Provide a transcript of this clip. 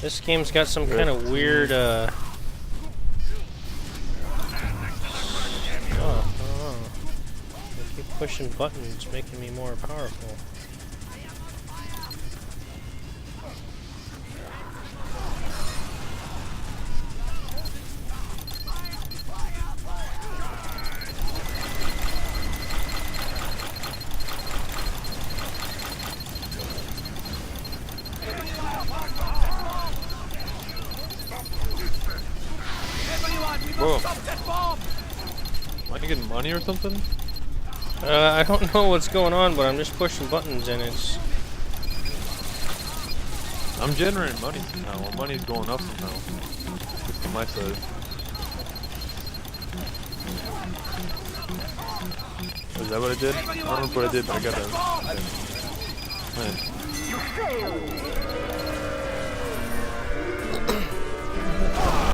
This game's got some kind of weird, I keep pushing buttons, making me more powerful. Bro, am I getting money or something? I don't know what's going on, but I'm just pushing buttons and it's... I'm generating money somehow. Well, money's going up somehow. Just on my side. Is that what I did? I don't remember what I did, but I got that. Nice.